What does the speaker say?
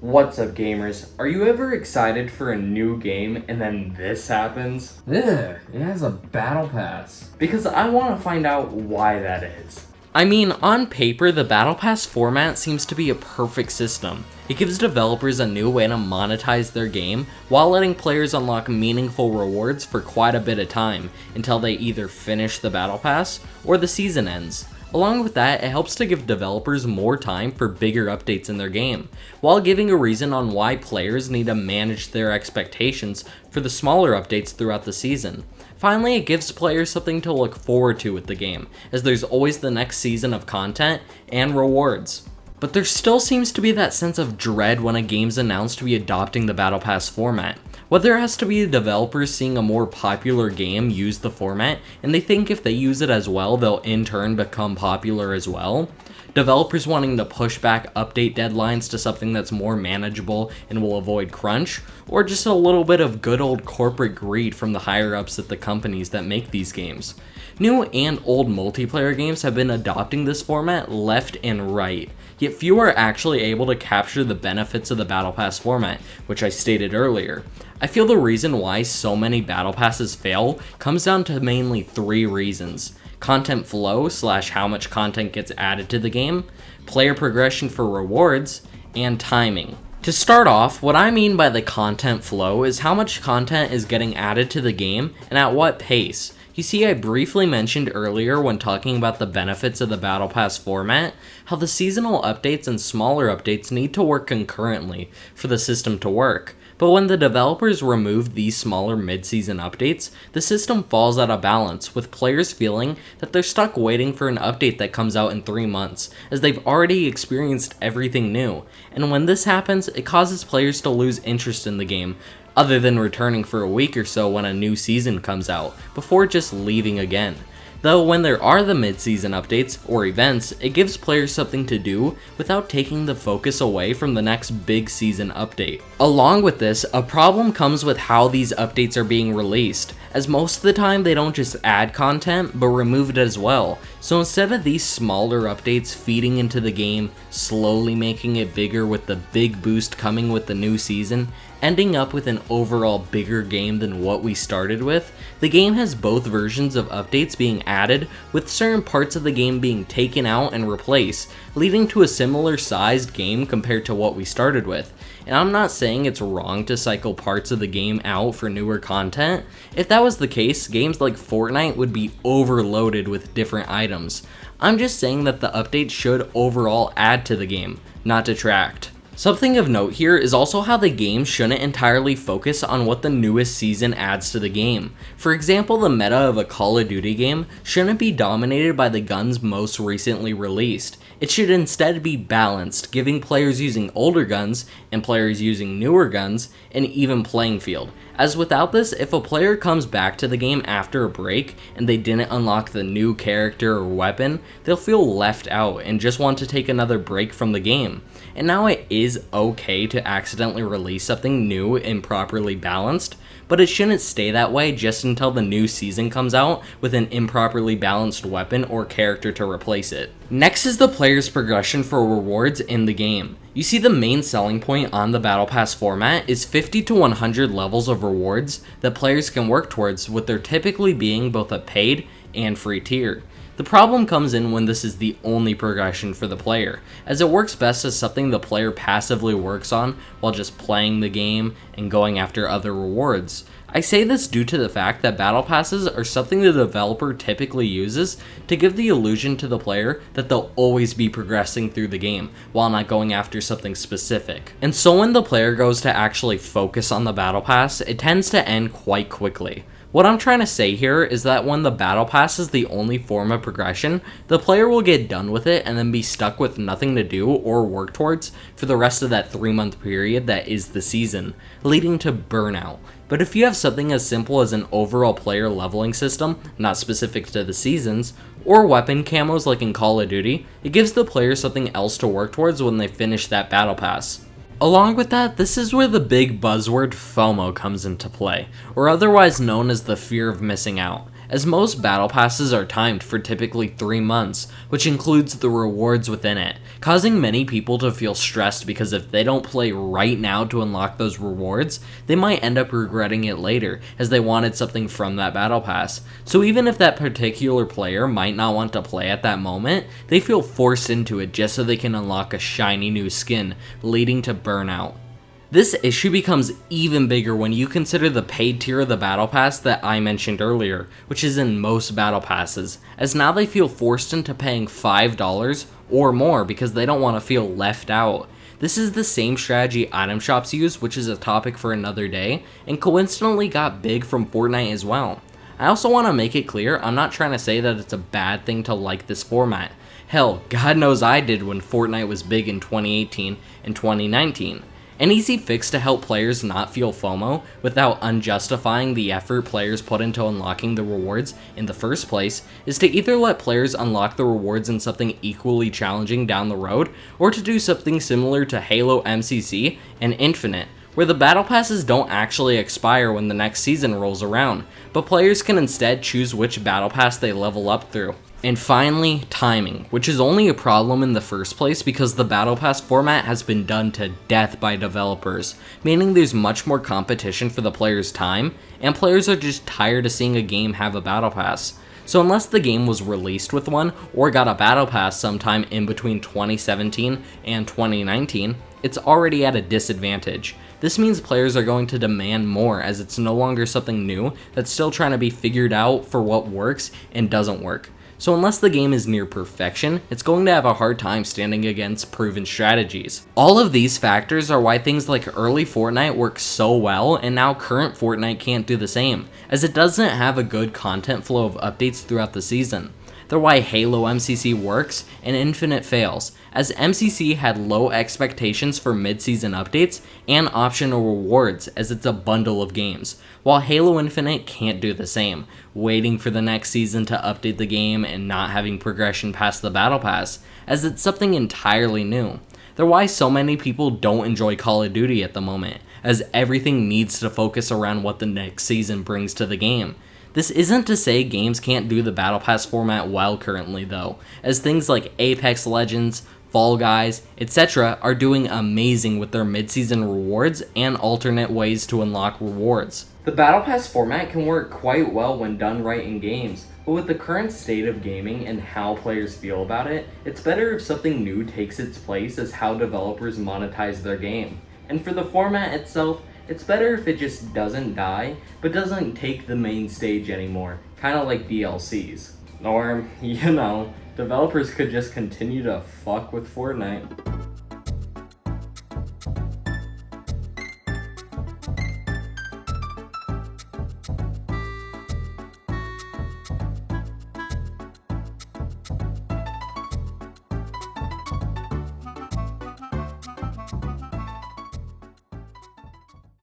What's up, gamers? Are you ever excited for a new game and then this happens? Ugh, it has a battle pass. Because I want to find out why that is. I mean, on paper, the Battle Pass format seems to be a perfect system. It gives developers a new way to monetize their game, while letting players unlock meaningful rewards for quite a bit of time, until they either finish the Battle Pass, or the season ends. Along with that, it helps to give developers more time for bigger updates in their game, while giving a reason on why players need to manage their expectations for the smaller updates throughout the season. Finally, it gives players something to look forward to with the game, as there's always the next season of content and rewards. But there still seems to be that sense of dread when a game's announced to be adopting the Battle Pass format. Whether it has to be the developers seeing a more popular game use the format, and they think if they use it as well, they'll in turn become popular as well. Developers wanting to push back update deadlines to something that's more manageable and will avoid crunch, or just a little bit of good old corporate greed from the higher ups at the companies that make these games. New and old multiplayer games have been adopting this format left and right, yet few are actually able to capture the benefits of the Battle Pass format, which I stated earlier. I feel the reason why so many Battle Passes fail comes down to mainly three reasons: content flow / how much content gets added to the game, player progression for rewards, and timing. To start off, what I mean by the content flow is how much content is getting added to the game and at what pace. You see, I briefly mentioned earlier when talking about the benefits of the Battle Pass format, how the seasonal updates and smaller updates need to work concurrently for the system to work. But when the developers remove these smaller mid-season updates, the system falls out of balance, with players feeling that they're stuck waiting for an update that comes out in 3 months, as they've already experienced everything new. And when this happens, it causes players to lose interest in the game, other than returning for a week or so when a new season comes out, before just leaving again. Though when there are the mid-season updates, or events, it gives players something to do without taking the focus away from the next big season update. Along with this, a problem comes with how these updates are being released, as most of the time they don't just add content, but remove it as well. So instead of these smaller updates feeding into the game, slowly making it bigger with the big boost coming with the new season, ending up with an overall bigger game than what we started with, the game has both versions of updates being added, with certain parts of the game being taken out and replaced, leading to a similar sized game compared to what we started with. And I'm not saying it's wrong to cycle parts of the game out for newer content. If that was the case, games like Fortnite would be overloaded with different items. I'm just saying that the updates should overall add to the game, not detract. Something of note here is also how the game shouldn't entirely focus on what the newest season adds to the game. For example, the meta of a Call of Duty game shouldn't be dominated by the guns most recently released. It should instead be balanced, giving players using older guns and players using newer guns an even playing field. As without this, if a player comes back to the game after a break and they didn't unlock the new character or weapon, they'll feel left out and just want to take another break from the game. And now it is okay to accidentally release something new and properly balanced, but it shouldn't stay that way just until the new season comes out with an improperly balanced weapon or character to replace it. Next is the player's progression for rewards in the game. You see, the main selling point on the Battle Pass format is 50 to 100 levels of rewards that players can work towards, with there typically being both a paid and free tier. The problem comes in when this is the only progression for the player, as it works best as something the player passively works on while just playing the game and going after other rewards. I say this due to the fact that battle passes are something the developer typically uses to give the illusion to the player that they'll always be progressing through the game while not going after something specific. And so when the player goes to actually focus on the battle pass, it tends to end quite quickly. What I'm trying to say here is that when the Battle Pass is the only form of progression, the player will get done with it and then be stuck with nothing to do or work towards for the rest of that 3-month period that is the season, leading to burnout. But if you have something as simple as an overall player leveling system, not specific to the seasons, or weapon camos like in Call of Duty, it gives the player something else to work towards when they finish that Battle Pass. Along with that, this is where the big buzzword FOMO comes into play, or otherwise known as the fear of missing out. as most battle passes are timed for typically 3 months, which includes the rewards within it, causing many people to feel stressed because if they don't play right now to unlock those rewards, they might end up regretting it later as they wanted something from that battle pass. So even if that particular player might not want to play at that moment, they feel forced into it just so they can unlock a shiny new skin, leading to burnout. This issue becomes even bigger when you consider the paid tier of the battle pass that I mentioned earlier, which is in most battle passes, as now they feel forced into paying $5 or more because they don't want to feel left out. This is the same strategy item shops use, which is a topic for another day, and coincidentally got big from Fortnite as well. I also want to make it clear, I'm not trying to say that it's a bad thing to like this format. Hell, God knows I did when Fortnite was big in 2018 and 2019. An easy fix to help players not feel FOMO without unjustifying the effort players put into unlocking the rewards in the first place is to either let players unlock the rewards in something equally challenging down the road, or to do something similar to Halo MCC and Infinite, where the battle passes don't actually expire when the next season rolls around, but players can instead choose which battle pass they level up through. And finally, timing, which is only a problem in the first place because the battle pass format has been done to death by developers, meaning there's much more competition for the players' time, and players are just tired of seeing a game have a battle pass. So unless the game was released with one, or got a battle pass sometime in between 2017 and 2019, it's already at a disadvantage. This means players are going to demand more as it's no longer something new that's still trying to be figured out for what works and doesn't work. So unless the game is near perfection, it's going to have a hard time standing against proven strategies. All of these factors are why things like early Fortnite work so well and now current Fortnite can't do the same, as it doesn't have a good content flow of updates throughout the season. They're why Halo MCC works and Infinite fails, as MCC had low expectations for mid-season updates and optional rewards as it's a bundle of games, while Halo Infinite can't do the same, waiting for the next season to update the game and not having progression past the battle pass, as it's something entirely new. They're why so many people don't enjoy Call of Duty at the moment, as everything needs to focus around what the next season brings to the game. This isn't to say games can't do the Battle Pass format well currently though, as things like Apex Legends, Fall Guys, etc. are doing amazing with their mid-season rewards and alternate ways to unlock rewards. The Battle Pass format can work quite well when done right in games, but with the current state of gaming and how players feel about it, it's better if something new takes its place as how developers monetize their game. And for the format itself, it's better if it just doesn't die, but doesn't take the main stage anymore, kinda like DLCs. Or, developers could just continue to fuck with Fortnite.